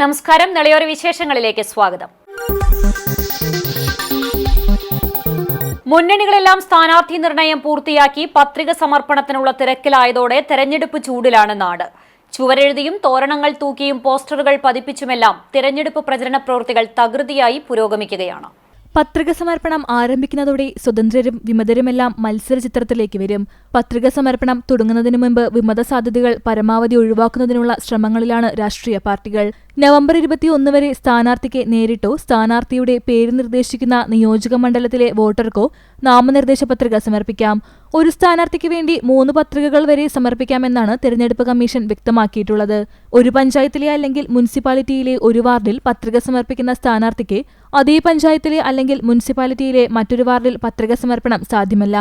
നമസ്കാരം. നെളിയോര വിശേഷങ്ങളിലേക്ക് സ്വാഗതം. മുന്നണികളെല്ലാം സ്ഥാനാർത്ഥി നിർണയം പൂർത്തിയാക്കി പത്രിക സമർപ്പണത്തിനുള്ള തിരക്കിലായതോടെ തെരഞ്ഞെടുപ്പ് ചൂടിലാണ് നാട്. ചുവരെഴുതിയും തോരണങ്ങൾ തൂക്കിയും പോസ്റ്ററുകൾ പതിപ്പിച്ചുമെല്ലാം തിരഞ്ഞെടുപ്പ് പ്രചരണ പ്രവൃത്തികൾ തകൃതിയായി പുരോഗമിക്കുകയാണ്. പത്രിക സമർപ്പണം ആരംഭിക്കുന്നതോടെ സ്വതന്ത്രരും വിമതരുമെല്ലാം മത്സര ചിത്രത്തിലേക്ക് വരും. പത്രിക സമർപ്പണം തുടങ്ങുന്നതിനു മുമ്പ് വിമത സാധ്യതകൾ പരമാവധി ഒഴിവാക്കുന്നതിനുള്ള ശ്രമങ്ങളിലാണ് രാഷ്ട്രീയ പാർട്ടികൾ. നവംബർ 21 വരെ സ്ഥാനാർത്ഥിക്ക് നേരിട്ടോ സ്ഥാനാർത്ഥിയുടെ പേര് നിർദ്ദേശിക്കുന്ന നിയോജക മണ്ഡലത്തിലെ വോട്ടർക്കോ നാമനിർദ്ദേശ പത്രിക സമർപ്പിക്കാം. ഒരു സ്ഥാനാർത്ഥിക്ക് വേണ്ടി 3 പത്രികകൾ വരെ സമർപ്പിക്കാമെന്നാണ് തെരഞ്ഞെടുപ്പ് കമ്മീഷൻ വ്യക്തമാക്കിയിട്ടുള്ളത്. ഒരു പഞ്ചായത്തിലെ അല്ലെങ്കിൽ മുനിസിപ്പാലിറ്റിയിലെ ഒരു വാർഡിൽ പത്രിക സമർപ്പിക്കുന്ന സ്ഥാനാർത്ഥിക്ക് അതേ പഞ്ചായത്തിലെ അല്ലെങ്കിൽ മുനിസിപ്പാലിറ്റിയിലെ മറ്റൊരു വാർഡിൽ പത്രിക സമർപ്പണം സാധ്യമല്ല.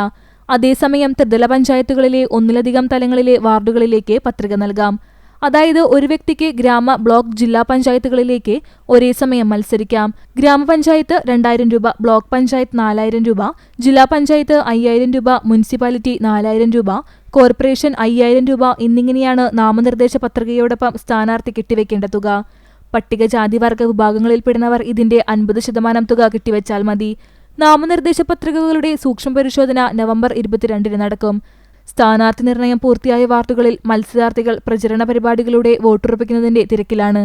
അതേസമയം ത്രിതല പഞ്ചായത്തുകളിലെ ഒന്നിലധികം തലങ്ങളിലെ വാർഡുകളിലേക്ക് പത്രിക നൽകാം. അതായത് ഒരു വ്യക്തിക്ക് ഗ്രാമ, ബ്ലോക്ക്, ജില്ലാ പഞ്ചായത്തുകളിലേക്ക് ഒരേ സമയം മത്സരിക്കാം. ഗ്രാമപഞ്ചായത്ത് 2000 രൂപ, ബ്ലോക്ക് പഞ്ചായത്ത് 4000 രൂപ, ജില്ലാ പഞ്ചായത്ത് 5000 രൂപ, മുനിസിപ്പാലിറ്റി 4000 രൂപ, കോർപ്പറേഷൻ 5000 രൂപ എന്നിങ്ങനെയാണ് നാമനിർദ്ദേശ പത്രികയോടൊപ്പം സ്ഥാനാർത്ഥി കെട്ടിവെക്കേണ്ട തുക. പട്ടികജാതിവർഗ വിഭാഗങ്ങളിൽപ്പെടുന്നവർ ഇതിന്റെ 50% തുക കെട്ടിവെച്ചാൽ മതി. നാമനിർദ്ദേശ പത്രികകളുടെ സൂക്ഷ്മ പരിശോധന നവംബർ 22 നടക്കും. സ്ഥാനാർത്ഥി നിർണയം പൂർത്തിയായ വാർഡുകളിൽ മത്സരാർത്ഥികൾ പ്രചരണ പരിപാടികളുടെ വോട്ടുറപ്പിക്കുന്നതിന്റെ തിരക്കിലാണ്.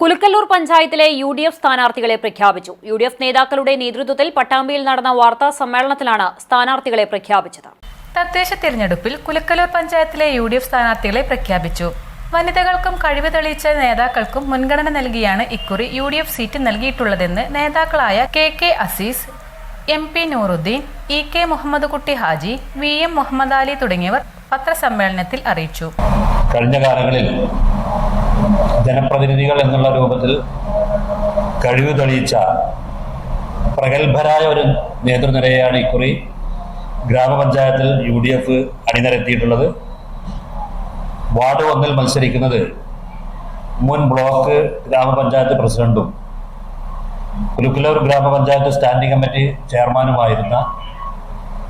കുലുക്കല്ലൂർ പഞ്ചായത്തിലെ UDF സ്ഥാനാർത്ഥികളെ പ്രഖ്യാപിച്ചു. UDF നേതാക്കളുടെ നേതൃത്വത്തിൽ പട്ടാമ്പിയിൽ നടന്ന വാർത്താ സമ്മേളനത്തിലാണ് സ്ഥാനാർത്ഥികളെ പ്രഖ്യാപിച്ചത്. തദ്ദേശ തിരഞ്ഞെടുപ്പിൽ കുലുക്കല്ലൂർ പഞ്ചായത്തിലെ UDF സ്ഥാനാർത്ഥികളെ പ്രഖ്യാപിച്ചു. വനിതകൾക്കും കഴിവ് തെളിയിച്ച നേതാക്കൾക്കും മുൻഗണന നൽകിയാണ് ഇക്കുറി UDF സീറ്റ് നൽകിയിട്ടുള്ളതെന്ന് നേതാക്കളായ KK Azeez, MP Nooruddeen, EK Muhammad കുട്ടി ഹാജി, VM മുഹമ്മദ് അലി തുടങ്ങിയവർ പത്രസമ്മേളനത്തിൽ അറിയിച്ചു. കഴിഞ്ഞ കാലങ്ങളിൽ ജനപ്രതിനിധികൾ എന്നുള്ള രൂപത്തിൽ കഴിവ് തെളിയിച്ച പ്രഗത്ഭരായ ഒരു നേതൃനിരയാണ് ഇക്കുറി ഗ്രാമപഞ്ചായത്തിൽ UDF അണിനിരത്തിയിട്ടുള്ളത്. വാർഡ് 1 മത്സരിക്കുന്നത് മുൻ ബ്ലോക്ക് ഗ്രാമപഞ്ചായത്ത് പ്രസിഡന്റും കുലുക്കല്ലൂർ ഗ്രാമപഞ്ചായത്ത് സ്റ്റാൻഡിംഗ് കമ്മിറ്റി ചെയർമാനുമായിരുന്ന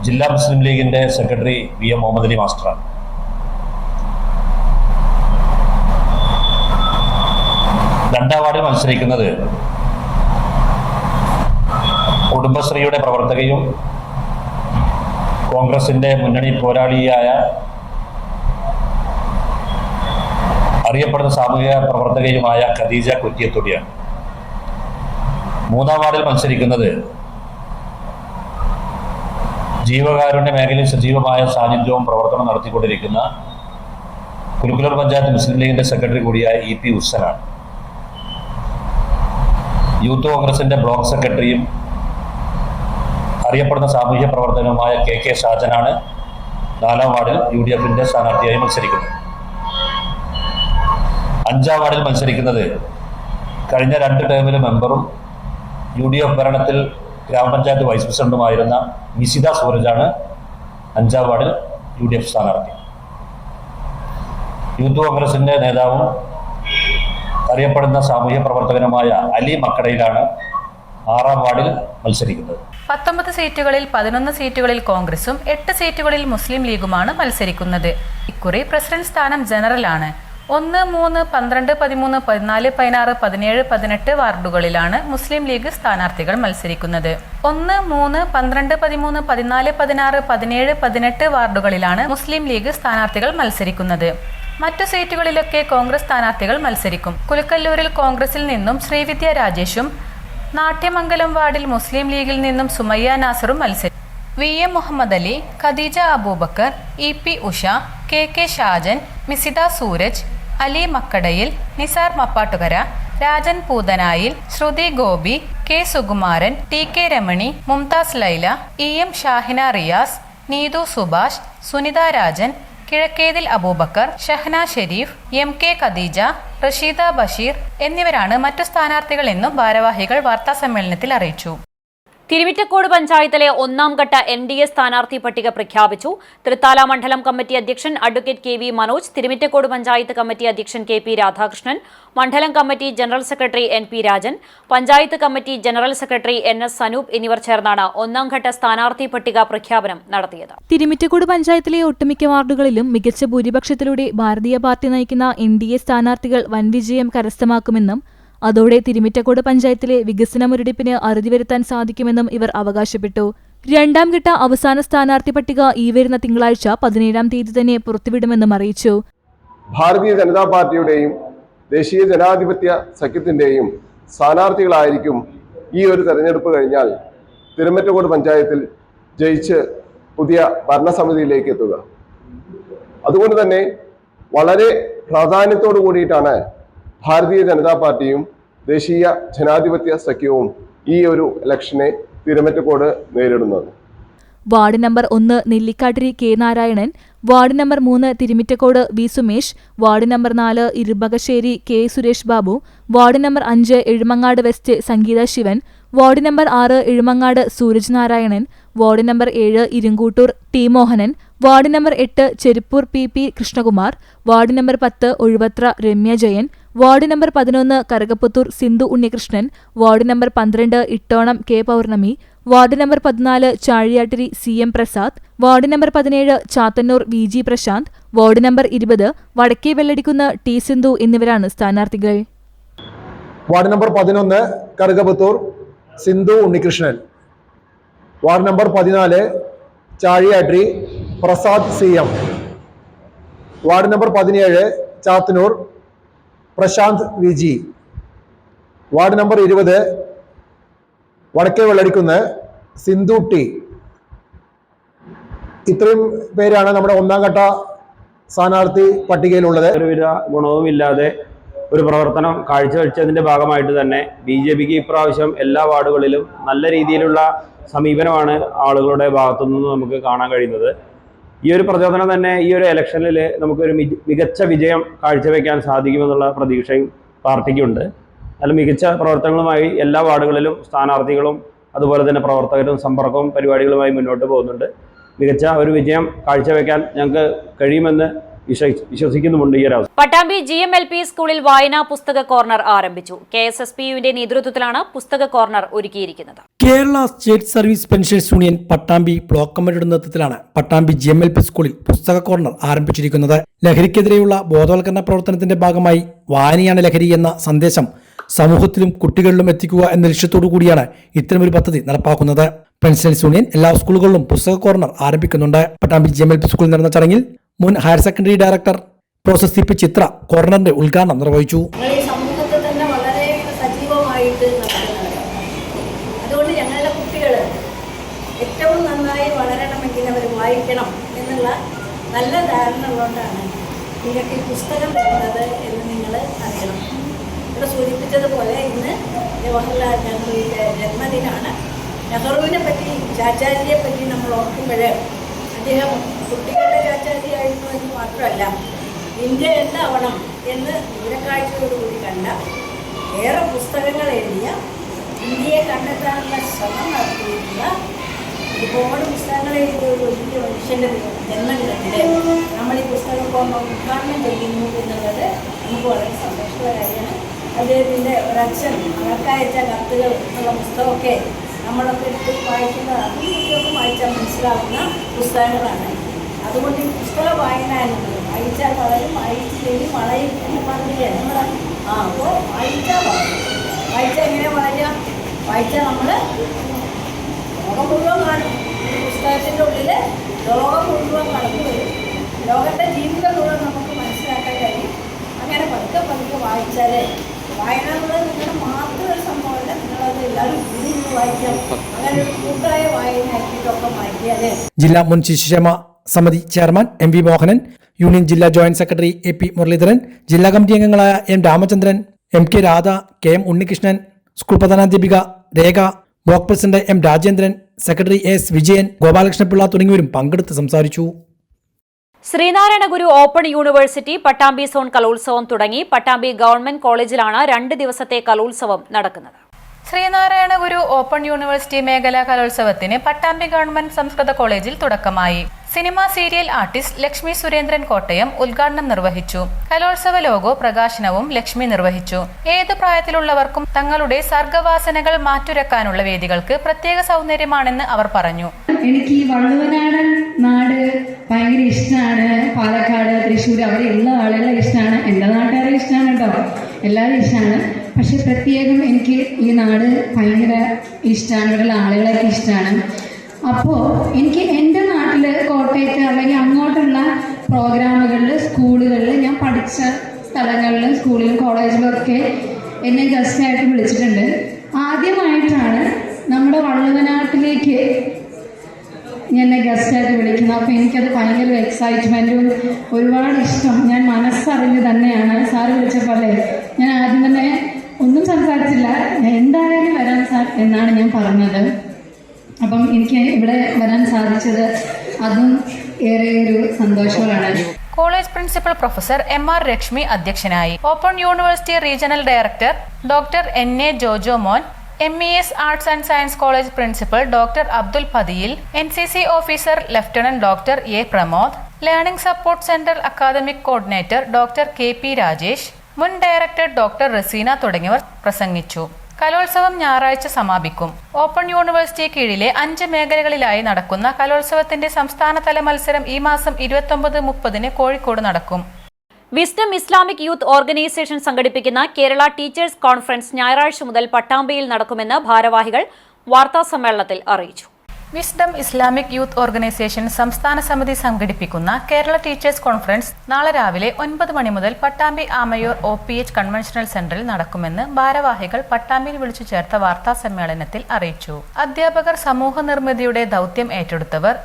ജില്ലാ മുസ്ലിം ലീഗിന്റെ സെക്രട്ടറി VM മുഹമ്മദ് അലി മാസ്റ്ററാണ്. രണ്ടാം വാർഡിൽ മത്സരിക്കുന്നത് കുടുംബശ്രീയുടെ പ്രവർത്തകയും കോൺഗ്രസിന്റെ മുന്നണി പോരാളിയായ അറിയപ്പെടുന്ന സാമൂഹിക പ്രവർത്തകയുമായ ഖദീജ കുറ്റിയത്തൊടിയാണ്. മൂന്നാം വാർഡിൽ മത്സരിക്കുന്നത് ജീവകാരുണ്യ മേഖലയിൽ സജീവമായ സാന്നിധ്യവും പ്രവർത്തനം നടത്തിക്കൊണ്ടിരിക്കുന്ന കുലുക്കല്ലൂർ പഞ്ചായത്ത് മുസ്ലിം ലീഗിന്റെ സെക്രട്ടറി കൂടിയായ EP ഹുസനാണ്. യൂത്ത് കോൺഗ്രസിന്റെ ബ്ലോക്ക് സെക്രട്ടറിയും അറിയപ്പെടുന്ന സാമൂഹ്യ പ്രവർത്തനവുമായ KK ഷാജനാണ് 4ാം വാർഡിൽ UDFന്റെ സ്ഥാനാർത്ഥിയായി മത്സരിക്കുന്നത്. 5ാം വാർഡിൽ മത്സരിക്കുന്നത് കഴിഞ്ഞ 2 ടേമിലെ മെമ്പറും UDF ഭരണത്തിൽ ഗ്രാമപഞ്ചായത്ത് വൈസ് പ്രസിഡന്റുമായിരുന്ന മിസിദ സൂരജാണ് 5ാം വാർഡിൽ UDF സ്ഥാനാർത്ഥി. യൂത്ത് കോൺഗ്രസിന്റെ നേതാവും അറിയപ്പെടുന്ന സാമൂഹ്യ പ്രവർത്തകനുമായ അലി മക്കടയിലാണ് 6ാം വാർഡിൽ മത്സരിക്കുന്നത്. 19 സീറ്റുകളിൽ 11 സീറ്റുകളിൽ കോൺഗ്രസും 8 സീറ്റുകളിൽ മുസ്ലിം ലീഗുമാണ് മത്സരിക്കുന്നത്. ഇക്കുറി പ്രസിഡന്റ് സ്ഥാനം ജനറലാണ്. 1, 3, 12, 13, 14, 16, 17, 18 വാർഡുകളിലാണ് മുസ്ലിം ലീഗ് സ്ഥാനാർത്ഥികൾ മത്സരിക്കുന്നത്. 1, 3, 12, 13, 14, 16, 17, 18 വാർഡുകളിലാണ് മുസ്ലിം ലീഗ് സ്ഥാനാർത്ഥികൾ മത്സരിക്കുന്നത്. മറ്റു സീറ്റുകളിലൊക്കെ കോൺഗ്രസ് സ്ഥാനാർത്ഥികൾ മത്സരിക്കും. കുലുക്കല്ലൂരിൽ കോൺഗ്രസിൽ നിന്നും ശ്രീവിദ്യ രാജേഷും നാട്യമംഗലം വാർഡിൽ മുസ്ലിം ലീഗിൽ നിന്നും സുമയ്യ നാസറും മത്സരിക്കും. VM Muhammad Ali, Khadija Abubakar, EP Usha, KK Shajan, മിസിദ Sooraj, Ali മക്കടയിൽ, Nisar Mappattukara, Rajan പൂതനായിൽ, ശ്രുതി Gopi, K Sukumaran, TK Ramani, Mumtaz Laila, EM Shahina Riyas, Neethu Subhash, Sunitha Rajan, കിഴക്കേതിൽ അബൂബക്കർ, ഷഹന ഷെരീഫ്, MK ഖദീജ, റഷീദ ബഷീർ എന്നിവരാണ് മറ്റു സ്ഥാനാർത്ഥികൾ എന്നും ഭാരവാഹികൾ വാർത്താസമ്മേളനത്തിൽ അറിയിച്ചു. തിരുവിറ്റക്കോട് പഞ്ചായത്തിലെ 1ാം ഘട്ട NDA സ്ഥാനാർത്ഥി പട്ടിക പ്രഖ്യാപിച്ചു. തൃത്താല മണ്ഡലം കമ്മിറ്റി അധ്യക്ഷൻ advocate KV Manoj, Thiruvittakode panchayat committee അധ്യക്ഷൻ KP രാധാകൃഷ്ണൻ, മണ്ഡലം committee general secretary NP Rajan, panchayat committee general secretary NS Sanoop എന്നിവർ ചേർന്നാണ് 1ാം ഘട്ട സ്ഥാനാർത്ഥി പട്ടിക പ്രഖ്യാപനം നടത്തിയത്. തിരുവിറ്റക്കോട് പഞ്ചായത്തിലെ ഒട്ടുമിക്ക വാർഡുകളിലും മികച്ച ഭൂരിപക്ഷത്തിലൂടെ ഭാരതീയ പാർട്ടി നയിക്കുന്ന NDA സ്ഥാനാർത്ഥികൾ വൻ വിജയം കരസ്ഥമാക്കുമെന്നും അതോടെ തിരുമിറ്റക്കോട് പഞ്ചായത്തിലെ വികസന മുരടിപ്പിന് അറുതി വരുത്താൻ സാധിക്കുമെന്നും ഇവർ അവകാശപ്പെട്ടു. രണ്ടാം ഘട്ട അവസാന സ്ഥാനാർത്ഥി പട്ടിക ഈ വരുന്ന തിങ്കളാഴ്ച 17-ാം തീയതി തന്നെ പുറത്തുവിടുമെന്നും അറിയിച്ചു. ഭാരതീയ ജനതാ പാർട്ടിയുടെയും ദേശീയ ജനാധിപത്യ സഖ്യത്തിന്റെയും സ്ഥാനാർത്ഥികളായിരിക്കും ഈ ഒരു തെരഞ്ഞെടുപ്പ് കഴിഞ്ഞാൽ തിരുമിറ്റക്കോട് പഞ്ചായത്തിൽ ജയിച്ച് പുതിയ ഭരണസമിതിയിലേക്ക് എത്തുക. അതുകൊണ്ട് തന്നെ വളരെ പ്രാധാന്യത്തോടു കൂടിയിട്ടാണ് ഭാരതീയ ജനതാ പാർട്ടിയും ദേശീയ ജനാധിപത്യ സഖ്യവും ഈ ഒരു ഇലക്ഷനെ തിരുമിറ്റക്കോട് നേരിടുന്നത്. Ward number 1 Nellikattiri K Narayanan, ward number 3 Thirumittacode V Sumesh, ward number 4 Irumbakassery K Suresh Babu, ward number 5 Ezhumangad west Sangeetha Sivan, ward number 6 Ezhumangad Sooraj Narayanan, ward number 7 Irunkoottoor T Mohanan, ward number 8 Cheruppur P Krishnakumar, ward number 10 Ozhuvathra Ramya Jayan, ward number 11 Karakapputhur Sindhu Unnikrishnan, ward number 12 Ittonam K Pournami, ward number 14 ചാഴിയാട്ടിരി CM Prasad, ward number 17 Chathannur VG Prashanth, ward number 20 Vadakke Velladikkunnu T Sindhu എന്നിവരാണ് സ്ഥാനാർത്ഥികൾ. Ward number 11 Karukaputhur Sindhu Unnikrishnan, ward number 14 Chazhiyattiri Prasad CM, ward number 17 Chathannur Prashanth VG, ward number 20 Vadakke വെള്ളടിക്കുന്ന് Sindhu T. ഇത്രയും പേരാണ് നമ്മുടെ ഒന്നാം ഘട്ട സ്ഥാനാർത്ഥി പട്ടികയിലുള്ളത്. ഒരുവിധ ഗുണവുമില്ലാതെ ഒരു പ്രവർത്തനം കാഴ്ചവെച്ചതിൻ്റെ ഭാഗമായിട്ട് തന്നെ BJPക്ക് ഇപ്രാവശ്യം എല്ലാ വാർഡുകളിലും നല്ല രീതിയിലുള്ള സമീപനമാണ് ആളുകളുടെ ഭാഗത്തുനിന്ന് നമുക്ക് കാണാൻ കഴിയുന്നത്. ഈ ഒരു പ്രചോദനം തന്നെ ഈ ഒരു ഇലക്ഷനിൽ നമുക്കൊരു മികച്ച വിജയം കാഴ്ചവെക്കാൻ സാധിക്കുമെന്നുള്ള പ്രതീക്ഷയും പാർട്ടിക്കുണ്ട്. നല്ല മികച്ച പ്രവർത്തനങ്ങളുമായി എല്ലാ വാർഡുകളിലും സ്ഥാനാർത്ഥികളും അതുപോലെ തന്നെ പ്രവർത്തകരും സമ്പർക്കവും പരിപാടികളുമായി മുന്നോട്ട് പോകുന്നുണ്ട്. മികച്ച ഒരു വിജയം കാഴ്ചവെക്കാൻ ഞങ്ങൾക്ക് കഴിയുമെന്ന് വിശ്വസിക്കുന്നുമുണ്ട്. ഈ ഒരു പട്ടാമ്പി GMLP സ്കൂളിൽ വായനാ പുസ്തക കോർണർ ആരംഭിച്ചു. KSSPUവിന്റെ നേതൃത്വത്തിലാണ് പുസ്തക കോർണർ ഒരുക്കിയിരിക്കുന്നത്. Kerala state service pensions union Pattambi block കമ്മിറ്റിയുടെ നേതൃത്വത്തിലാണ് പട്ടാമ്പി GMLP സ്കൂളിൽ പുസ്തക കോർണർ ആരംഭിച്ചിരിക്കുന്നത്. ലഹരിക്കെതിരെയുള്ള ബോധവൽക്കരണ പ്രവർത്തനത്തിന്റെ ഭാഗമായി വായനയാണ് ലഹരി എന്ന സന്ദേശം സമൂഹത്തിലും കുട്ടികളിലും എത്തിക്കുക എന്ന ലക്ഷ്യത്തോടു കൂടിയാണ് ഇത്തരമൊരു പദ്ധതി നടപ്പാക്കുന്നത്. പെൻഷൻസ് യൂണിയൻ എല്ലാ സ്കൂളുകളിലും പുസ്തക കോർണർ ആരംഭിക്കുന്നുണ്ട്. പട്ടാമ്പി GMLP സ്കൂളിൽ നടന്ന ചടങ്ങിൽ മുൻ higher secondary director professor CP ചിത്ര കോർണറിന്റെ ഉദ്ഘാടനം നിർവഹിച്ചു. സമൂഹത്തിൽ തന്നെ വളരെ സജീവമായിട്ട് നടക്കുന്നത്. അതുകൊണ്ട് ഞങ്ങളുടെ കുട്ടികൾ ഏറ്റവും നന്നായി വളരണമെങ്കിൽ അവർ വായിക്കണം എന്നുള്ള നല്ല ധാരണ ഉള്ളതുകൊണ്ടാണ് നിങ്ങൾക്ക് ഈ പുസ്തകം തരുന്നത് എന്ന് നിങ്ങൾ അറിയണം. ഇവിടെ സൂചിപ്പിച്ചതുപോലെ ഇന്ന് ജവഹർലാൽ നെഹ്റുവിൻ്റെ ജന്മദിനമാണ്. നെഹ്റുവിനെ പറ്റി ചാച്ചാജിയെ പറ്റി നമ്മൾ ഓർക്കുമ്പോൾ അദ്ദേഹം കുട്ടികളുടെ ചാച്ചാജിയായിരുന്നു എന്ന് മാത്രമല്ല ഇന്ത്യ എന്താവണം എന്ന് ദൂരക്കാഴ്ചയോടുകൂടി കണ്ട ഏറെ പുസ്തകങ്ങൾ എഴുതിയ ഇന്ത്യയെ കണ്ടെത്താനുള്ള ശ്രമം നടത്തിയിട്ടുള്ള ഒരുപാട് പുസ്തകങ്ങൾ എഴുതിയ ഒരു വലിയ മനുഷ്യൻ്റെ ജന്മദിനത്തിൽ നമ്മൾ ഈ പുസ്തകം കോർണർ ഉദ്ഘാടനം ചെയ്യുന്നു എന്നുള്ളത് നമുക്ക് വളരെ സന്തോഷമുള്ള കാര്യമാണ്. അദ്ദേഹത്തിൻ്റെ ഒരച്ഛൻ മകൾക്കയച്ച കത്തുകൾ എന്നുള്ള പുസ്തകമൊക്കെ നമ്മളൊക്കെ എടുത്ത് വായിക്കുന്നതാണ്. കുട്ടികൾക്ക് വായിച്ചാൽ മനസ്സിലാവുന്ന പുസ്തകങ്ങളാണ്. അതുകൊണ്ട് ഈ പുസ്തക വായന എന്നുള്ളത് വായിച്ചാൽ വളരും, വായിച്ചില്ലെങ്കിൽ വളയും എന്ന് പറഞ്ഞില്ലേ നമ്മൾ. അപ്പോൾ വായിച്ചാൽ വളരും. വായിച്ചാൽ എങ്ങനെ വളരുക? വായിച്ചാൽ നമ്മൾ ലോകം മുഴുവൻ കാണും. പുസ്തകത്തിൻ്റെ ഉള്ളിൽ ലോകം മുഴുവൻ കടന്നു വരും. ലോകത്തെ ജീവിതം മുഴുവൻ നമുക്ക് മനസ്സിലാക്കാൻ കഴിയും. അങ്ങനെ പതുക്കെ പതുക്കെ വായിച്ചാൽ വായന എന്നുള്ളത് നിങ്ങളുടെ മാത്രം ഒരു സംഭവമല്ല. നിങ്ങളത് എല്ലാവരും കൂടി വായിക്കണം. അങ്ങനെ ഒരു കൂട്ടായ വായന ആക്കിയിട്ടൊക്കെ വായിക്കാൽ. ജില്ലാ മുൻ ശിശുക്ഷേമ സമിതി ചെയർമാൻ MV മോഹനൻ, യൂണിയൻ ജില്ലാ ജോയിന്റ് സെക്രട്ടറി AP മുരളീധരൻ, ജില്ലാ കമ്മിറ്റി അംഗങ്ങളായ M Ramachandran, MK Radha, KM Unnikrishnan, school പ്രധാനാധ്യാപിക Rekha, block president M Rajendran, secretary AS Vijayan, Gopalakrishnapillai തുടങ്ങിയവരും പങ്കെടുത്ത് സംസാരിച്ചു. Sreenarayana Guru open university Pattambi zone കലോത്സവം തുടങ്ങി. പട്ടാമ്പി ഗവൺമെന്റ് കോളേജിലാണ് 2 ദിവസത്തെ കലോത്സവം നടക്കുന്നത്. ശ്രീനാരായണ ഗുരു ഓപ്പൺ യൂണിവേഴ്സിറ്റി മേഖലാ കലോത്സവത്തിന് പട്ടാമ്പി ഗവൺമെന്റ് സംസ്കൃത കോളേജിൽ തുടക്കമായി. Cinema serial artist Lakshmi Surendran Kottayam ഉദ്ഘാടനം നിർവഹിച്ചു. കലോത്സവ ലോഗോ പ്രകാശനവും ലക്ഷ്മി നിർവഹിച്ചു. ഏത് പ്രായത്തിലുള്ളവർക്കും തങ്ങളുടെ സർഗവാസനകൾ മാറ്റുരക്കാനുള്ള വേദികൾക്ക് പ്രത്യേക സൗന്ദര്യമാണെന്ന് അവർ പറഞ്ഞു. എനിക്ക് ഈ വള്ളുവനാടൻ നാട് ഭയങ്കര ഇഷ്ടമാണ്. പാലക്കാട്, തൃശ്ശൂർ അവിടെ ഉള്ള ആളുകളെ ഇഷ്ടമാണ്. എന്റെ നാട്ടുകാരെ ഇഷ്ടമാണ് കേട്ടോ. എല്ലാവരും ഇഷ്ടമാണ്. പക്ഷെ പ്രത്യേകം എനിക്ക് ഈ നാട് ഭയങ്കര ഇഷ്ടമാണ്, ഇവിടെയുള്ള ആളുകളൊക്കെ ഇഷ്ടമാണ്. അപ്പോൾ എനിക്ക് എൻ്റെ നാട്ടിൽ കോട്ടയത്ത് അല്ലെങ്കിൽ അങ്ങോട്ടുള്ള പ്രോഗ്രാമുകളിൽ, സ്കൂളുകളിൽ, ഞാൻ പഠിച്ച സ്ഥലങ്ങളിലും സ്കൂളിലും കോളേജിലും ഒക്കെ എന്നെ ഗസ്റ്റായിട്ട് വിളിച്ചിട്ടുണ്ട്. ആദ്യമായിട്ടാണ് നമ്മുടെ വള്ളുവനാട്ടിലേക്ക് എന്നെ ഗസ്റ്റായിട്ട് വിളിക്കുന്നത്. അപ്പോൾ എനിക്കത് ഭയങ്കര എക്സൈറ്റ്മെൻറ്റും ഒരുപാട് ഇഷ്ടം. ഞാൻ മനസ്സറിഞ്ഞ് തന്നെയാണ് സാറ് വിളിച്ചപ്പോൾ ഞാൻ ആദ്യം തന്നെ ഒന്നും സംസാരിച്ചില്ല, എന്തായാലും വരാൻ സാർ എന്നാണ് ഞാൻ പറഞ്ഞത്. അപ്പം എനിക്ക് ഇവിടെ വരാൻ സാധിച്ചത് അതും ഏറെ ഒരു സന്തോഷമാണ്. College principal professor MR Lakshmi അധ്യക്ഷനായി. Open university regional director doctor NA Jojo Mon, MES arts and science college principal doctor Abdul Pathiyil, NCC officer lieutenant doctor A Pramod, learning support centre academic coordinator doctor KP Rajesh, മുൻ ഡയറക്ടർ ഡോക്ടർ റസീന തുടങ്ങിയവർ പ്രസംഗിച്ചു. കലോത്സവം ഞായറാഴ്ച സമാപിക്കും. Open university കീഴിലെ 5 മേഖലകളിലായി നടക്കുന്ന കലോത്സവത്തിന്റെ സംസ്ഥാനതല മത്സരം ഈ മാസം 29-30 കോഴിക്കോട് നടക്കും. വിസ്ഡം ഇസ്ലാമിക് യൂത്ത് ഓർഗനൈസേഷൻ സംഘടിപ്പിക്കുന്ന കേരള ടീച്ചേഴ്സ് കോൺഫറൻസ് ഞായറാഴ്ച മുതൽ പട്ടാമ്പിയിൽ നടക്കുമെന്ന് ഭാരവാഹികൾ വാർത്താസമ്മേളനത്തിൽ അറിയിച്ചു. വിസ്ഡം ഇസ്ലാമിക് യൂത്ത് ഓർഗനൈസേഷൻ സംസ്ഥാന സമിതി സംഘടിപ്പിക്കുന്ന കേരള ടീച്ചേഴ്സ് കോൺഫറൻസ് നാളെ രാവിലെ 9 മണി മുതൽ പട്ടാമ്പി ആമയൂർ OPH കൺവെൻഷണൽ സെന്ററിൽ നടക്കുമെന്ന് ഭാരവാഹികൾ പട്ടാമ്പിയിൽ വിളിച്ചു ചേർത്ത വാർത്താ സമ്മേളനത്തിൽ അറിയിച്ചു. അധ്യാപകർ സമൂഹ നിർമ്മിതിയുടെ ദൗത്യം ഏറ്റെടുത്തവർ,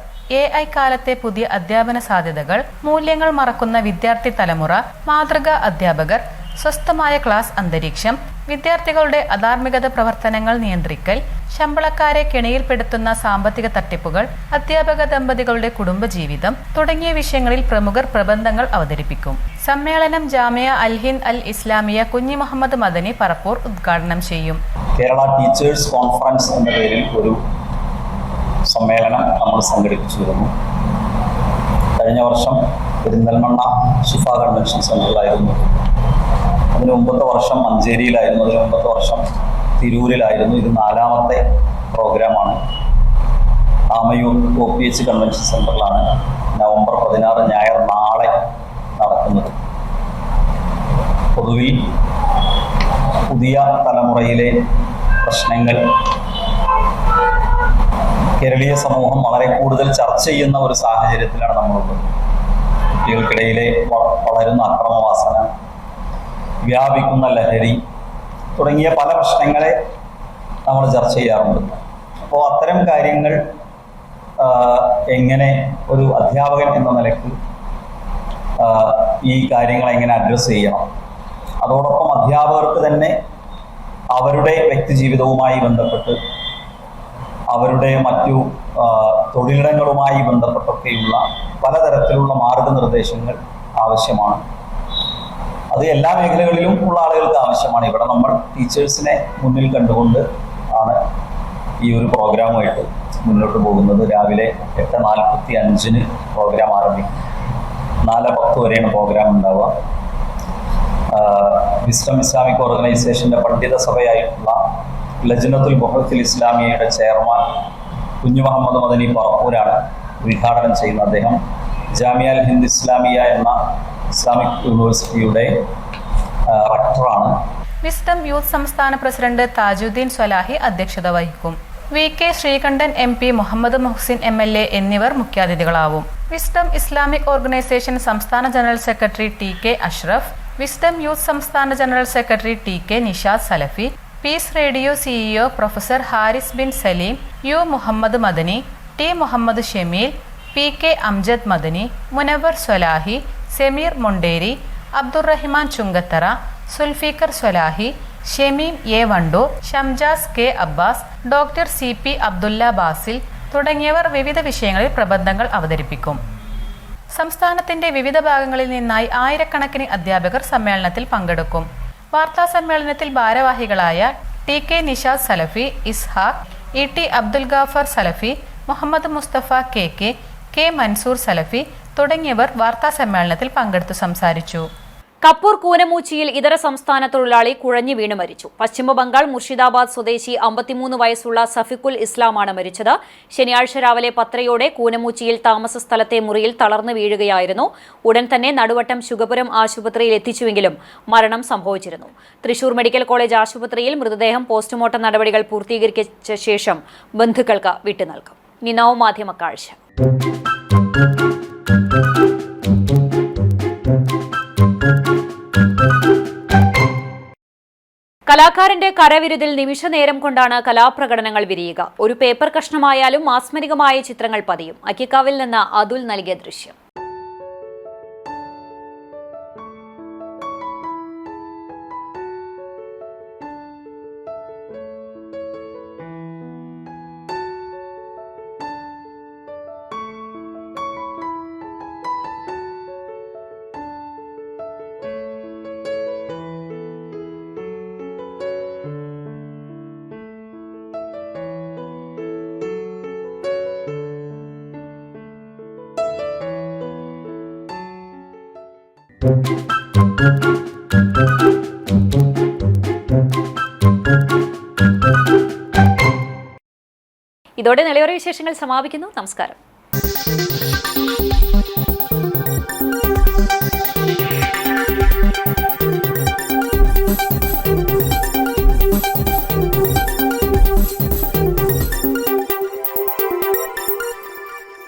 AI കാലത്തെ പുതിയ അധ്യാപന സാധ്യതകൾ, മൂല്യങ്ങൾ മറക്കുന്ന വിദ്യാർത്ഥി തലമുറ, മാതൃകാ അധ്യാപകർ, സ്വസ്ഥമായ ക്ലാസ് അന്തരീക്ഷം, വിദ്യാർത്ഥികളുടെ അധാർമികത പ്രവർത്തനങ്ങൾ നിയന്ത്രിക്കൽ, ശമ്പളക്കാരെ കെണിയിൽപ്പെടുത്തുന്ന സാമ്പത്തിക തട്ടിപ്പുകൾ, അധ്യാപക ദമ്പതികളുടെ കുടുംബജീവിതം തുടങ്ങിയ വിഷയങ്ങളിൽ പ്രമുഖർ പ്രബന്ധങ്ങൾ അവതരിപ്പിക്കും. സമ്മേളനം ജാമിയ അൽ ഹിന്ദ് അൽ ഇസ്ലാമിയ കുഞ്ഞി മുഹമ്മദ് മദനി പറപ്പൂർ ഉദ്ഘാടനം ചെയ്യും. കേരള ടീച്ചേഴ്സ് കോൺഫറൻസ് എന്ന പേരിൽ ഒരു സമ്മേളനം നമ്മൾ സംഘടിപ്പിച്ചിരുന്നു. കഴിഞ്ഞ വർഷം പെരിന്തൽമണ്ണ ഷിഫ കൺവെൻഷൻ സെന്ററിലായിരുന്നു. അതിന് മുമ്പത്തെ വർഷം മഞ്ചേരിയിലായിരുന്നു. അതിന് മുമ്പത്തെ വർഷം തിരൂരിലായിരുന്നു. ഇത് 4ാമത്തെ പ്രോഗ്രാമാണ്. ആമയൂർ OPH കൺവെൻഷൻ സെന്ററിലാണ് നവംബർ 16 ഞായർ നാളെ നടക്കുന്നത്. പൊതുവിൽ പുതിയ തലമുറയിലെ പ്രശ്നങ്ങൾ കേരളീയ സമൂഹം വളരെ കൂടുതൽ ചർച്ച ചെയ്യുന്ന ഒരു സാഹചര്യത്തിലാണ് നമ്മളുള്ളത്. കുട്ടികൾക്കിടയിലെ വളരുന്ന അക്രമവാസന, വ്യാപിക്കുന്ന ലഹരി തുടങ്ങിയ പല പ്രശ്നങ്ങളെ നമ്മൾ ചർച്ച ചെയ്യാറുണ്ട്. അപ്പോൾ അത്തരം കാര്യങ്ങൾ എങ്ങനെ ഒരു അധ്യാപകൻ എന്ന നിലയ്ക്ക് ഈ കാര്യങ്ങൾ എങ്ങനെ അഡ്രസ്സ് ചെയ്യണം, അതോടൊപ്പം അധ്യാപകർക്ക് തന്നെ അവരുടെ വ്യക്തിജീവിതവുമായി ബന്ധപ്പെട്ട് അവരുടെ മറ്റു തൊഴിലിടങ്ങളുമായി ബന്ധപ്പെട്ടൊക്കെയുള്ള പലതരത്തിലുള്ള മാർഗനിർദ്ദേശങ്ങൾ ആവശ്യമാണ്. അത് എല്ലാ മേഖലകളിലും ഉള്ള ആളുകൾക്ക് ആവശ്യമാണ്. ഇവിടെ നമ്മൾ ടീച്ചേഴ്സിനെ മുന്നിൽ കണ്ടുകൊണ്ട് ആണ് ഈ ഒരു പ്രോഗ്രാമുമായിട്ട് മുന്നോട്ട് പോകുന്നത്. രാവിലെ 8:45 പ്രോഗ്രാം ആരംഭിക്കും. 4:10 വരെയാണ് പ്രോഗ്രാം ഉണ്ടാവുക. വിസ്ഡം ഇസ്ലാമിക് ഓർഗനൈസേഷൻ്റെ പണ്ഡിത സഭയായിട്ടുള്ള ലജ്നത്തുൽ ബുഹത്തുൽ ഇസ്ലാമിയയുടെ ചെയർമാൻ കുഞ്ഞു മുഹമ്മദ് മദനി പറപ്പൂരാണ് ഉദ്ഘാടനം ചെയ്യുന്നത്. അദ്ദേഹം ജാമിയ അൽ ഹിന്ദ് ഇസ്ലാമിയ എന്ന ഇസ്ലാമിക് യൂണിവേഴ്സിറ്റിയുടെ റക്ടറാണ്. വിസ്ഡം യൂത്ത് സംസ്ഥാന പ്രസിഡന്റ് താജുദ്ദീൻ സ്വലാഹി അധ്യക്ഷത വഹിക്കും. VK Sreekandan MP, Muhammad Muhsin MLA എന്നിവർ മുഖ്യാതിഥികളാവും. വിസ്ഡം ഇസ്ലാമിക് ഓർഗനൈസേഷൻ സംസ്ഥാന general secretary TK Ashraf, wisdom youth സംസ്ഥാന general secretary TK Nishad Salafi, peace radio CEO professor Haris bin Saleem, U Muhammad Madani, T Muhammad Shameel, PK Amjad Madani, Munavar Swalahi, Sameer Monteri, Abdurahiman Chungathara, Sulfeeqar Swalahi, Shameem A Vandoor, Shamjas K Abbas, doctor CP Abdullah Basil തുടങ്ങിയവർ വിവിധ വിഷയങ്ങളിൽ പ്രബന്ധങ്ങൾ അവതരിപ്പിക്കും. സംസ്ഥാനത്തിന്റെ വിവിധ ഭാഗങ്ങളിൽ നിന്നായി ആയിരക്കണക്കിന് അധ്യാപകർ സമ്മേളനത്തിൽ പങ്കെടുക്കും. വാർത്താ സമ്മേളനത്തിൽ ഭാരവാഹികളായ TK നിഷാദ് സലഫി, ഇസ്ഹാഖ്, ET അബ്ദുൽ ഗാഫർ സലഫി, മുഹമ്മദ് മുസ്തഫ KK, K മൻസൂർ സലഫി തുടങ്ങിയവർ വാർത്താ സമ്മേളനത്തിൽ പങ്കെടുത്തു സംസാരിച്ചു. കപ്പൂർ കൂനമൂച്ചിയിൽ ഇതര സംസ്ഥാന തൊഴിലാളി കുഴഞ്ഞു വീണ് മരിച്ചു. പശ്ചിമബംഗാൾ മുർഷിദാബാദ് സ്വദേശി 53 വയസ്സുള്ള സഫിക്കുൽ ഇസ്ലാമാണ് മരിച്ചത്. ശനിയാഴ്ച രാവിലെ 10:30 കൂനമൂച്ചിയിൽ താമസ സ്ഥലത്തെ മുറിയിൽ തളർന്നു വീഴുകയായിരുന്നു. ഉടൻ തന്നെ നടുവട്ടം ശുഗപുരം ആശുപത്രിയിൽ എത്തിച്ചുവെങ്കിലും മരണം സംഭവിച്ചിരുന്നു. തൃശൂർ മെഡിക്കൽ കോളേജ് ആശുപത്രിയിൽ മൃതദേഹം പോസ്റ്റ്മോർട്ടം നടപടികൾ പൂർത്തീകരിച്ച ശേഷം ബന്ധുക്കൾക്ക് വിട്ടുനൽകും. നിനവ് മാധ്യമ കാഴ്ച. കലാകാരന്റെ കരവിരുതിൽ നിമിഷനേരം കൊണ്ടാണ് കലാപ്രകടനങ്ങൾ വിരിയുക. ഒരു പേപ്പർ കഷ്ണമായാലും മാസ്മരികമായ ചിത്രങ്ങൾ പതിയും. അക്കിക്കാവിൽ നിന്ന് അതുൽ നൽകിയ ദൃശ്യം. ഇതോടെ നിലയോര വിശേഷങ്ങൾ സമാപിക്കുന്നു. നമസ്കാരം.